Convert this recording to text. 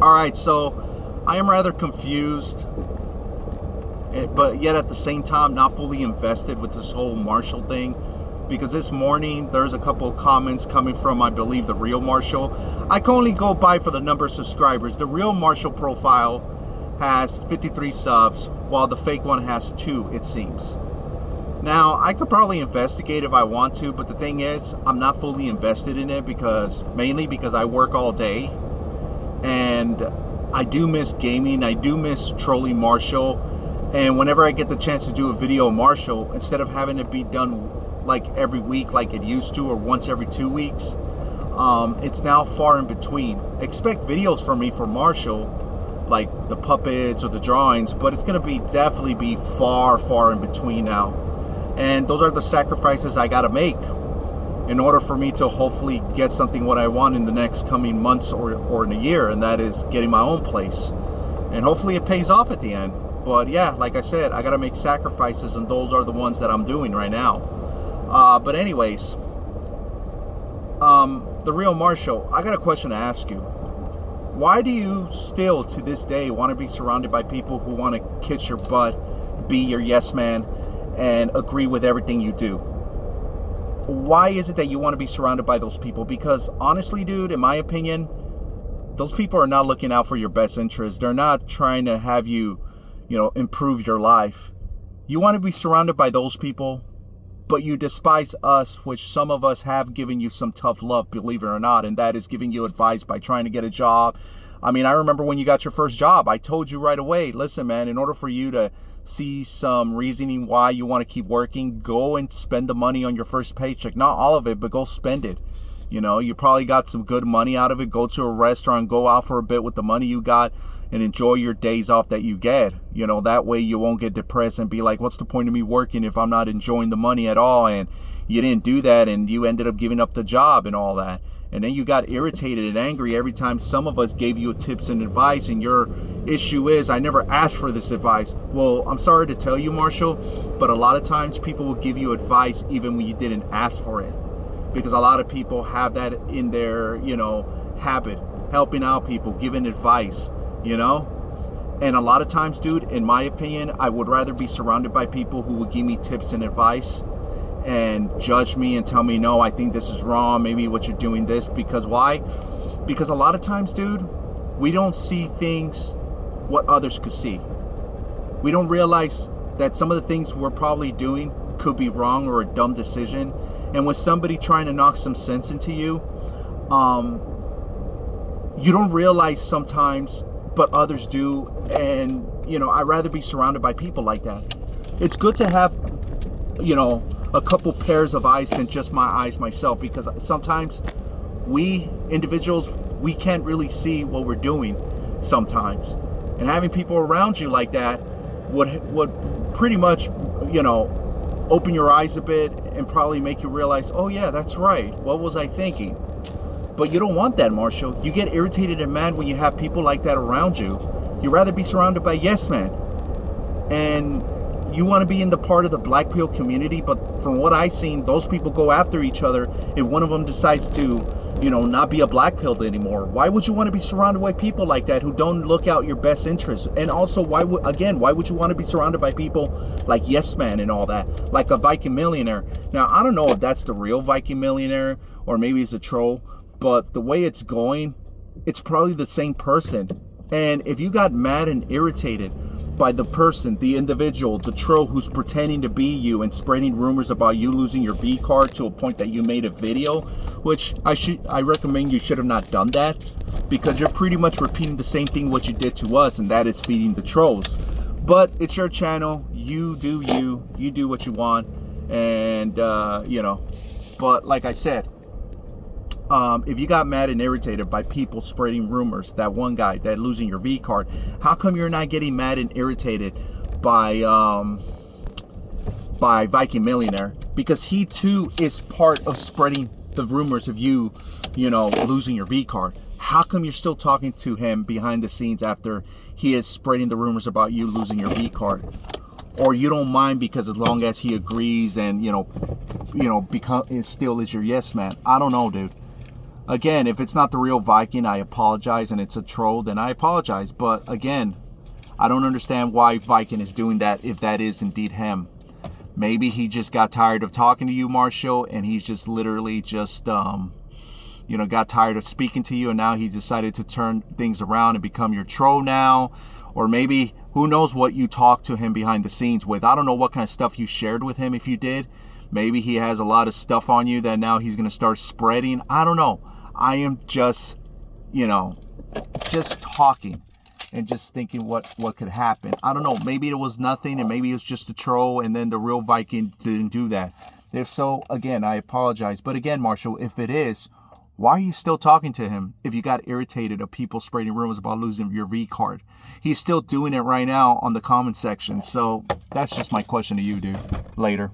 Alright, so I am rather confused, but yet at the same time not fully invested with this whole Marshall thing, because this morning there's a couple of comments coming from, I believe, the real Marshall. I can only go by for the number of subscribers. The real Marshall profile has 53 subs, while the fake one has 2, it seems. Now, I could probably investigate if I want to, but the thing is, I'm not fully invested in it mainly because I work all day, and I do miss gaming. I do miss trolling Marshall, and whenever I get the chance to do a video of Marshall, instead of having it be done like every week like it used to, or once every 2 weeks, it's now far in between. Expect videos from me for Marshall, like the puppets or the drawings, but it's gonna definitely be far in between now. And those are the sacrifices I gotta make in order for me to hopefully get something what I want in the next coming months or in a year, and that is getting my own place. And hopefully it pays off at the end. But yeah, like I said, I gotta make sacrifices, and those are the ones that I'm doing right now. But anyways, the real Marshall, I got a question to ask you. Why do you still to this day want to be surrounded by people who want to kiss your butt, be your yes man, and agree with everything you do? Why is it that you want to be surrounded by those people? Because honestly, dude, in my opinion, those people are not looking out for your best interest. They're not trying to have you, improve your life. You want to be surrounded by those people, but you despise us, which some of us have given you some tough love, believe it or not, and that is giving you advice by trying to get a job. I mean, I remember when you got your first job, I told you right away, listen, man, in order for you to see some reasoning why you want to keep working, go and spend the money on your first paycheck. Not all of it, but go spend it. You probably got some good money out of it. Go to a restaurant, go out for a bit with the money you got, and enjoy your days off that you get. That way you won't get depressed and be like, what's the point of me working if I'm not enjoying the money at all? And you didn't do that, and you ended up giving up the job and all that. And then you got irritated and angry every time some of us gave you tips and advice, and your issue is, I never asked for this advice. Well, I'm sorry to tell you, Marshall, but a lot of times people will give you advice even when you didn't ask for it. Because a lot of people have that in their, habit, helping out people, giving advice, And a lot of times, dude, in my opinion, I would rather be surrounded by people who would give me tips and advice and judge me and tell me, no, I think this is wrong, maybe what you're doing this. Because why? Because a lot of times, dude, we don't see things what others could see. We don't realize that some of the things we're probably doing could be wrong or a dumb decision. And with somebody trying to knock some sense into you, you don't realize sometimes, but others do. And, I'd rather be surrounded by people like that. It's good to have, a couple pairs of eyes than just my eyes myself, because sometimes we individuals, we can't really see what we're doing sometimes. And having people around you like that would pretty much, open your eyes a bit and probably make you realize, oh yeah, that's right. What was I thinking? But you don't want that, Marshall. You get irritated and mad when you have people like that around you. You'd rather be surrounded by yes men. And you want to be in the part of the black pill community, but from what I've seen, those people go after each other if one of them decides to, not be a black pill anymore. Why would you want to be surrounded by people like that who don't look out your best interests? And also, why would you want to be surrounded by people like Yes Man and all that, like a Viking millionaire? Now, I don't know if that's the real Viking millionaire or maybe it's a troll, but the way it's going, it's probably the same person. And if you got mad and irritated by the person, the individual, the troll who's pretending to be you and spreading rumors about you losing your V card to a point that you made a video, which I recommend you should have not done that, because you're pretty much repeating the same thing what you did to us, and that is feeding the trolls. But it's your channel. You do you. You do what you want. And, but like I said, if you got mad and irritated by people spreading rumors, that one guy that losing your V card, how come you're not getting mad and irritated by Viking Millionaire? Because he too is part of spreading the rumors of you, losing your V card. How come you're still talking to him behind the scenes after he is spreading the rumors about you losing your V card? Or you don't mind because as long as he agrees and, still is your yes man. I don't know, dude. Again, if it's not the real Viking, I apologize, and it's a troll, then I apologize. But again, I don't understand why Viking is doing that if that is indeed him. Maybe he just got tired of talking to you, Marshall, and he's just literally just, got tired of speaking to you, and now he's decided to turn things around and become your troll now. Or maybe, who knows what you talked to him behind the scenes with. I don't know what kind of stuff you shared with him if you did. Maybe he has a lot of stuff on you that now he's going to start spreading. I don't know. I am just, just talking and just thinking what could happen. I don't know. Maybe it was nothing, and maybe it was just a troll, and then the real Viking didn't do that. If so, again, I apologize. But again, Marshall, if it is, why are you still talking to him if you got irritated of people spreading rumors about losing your V card? He's still doing it right now on the comment section. So that's just my question to you, dude. Later.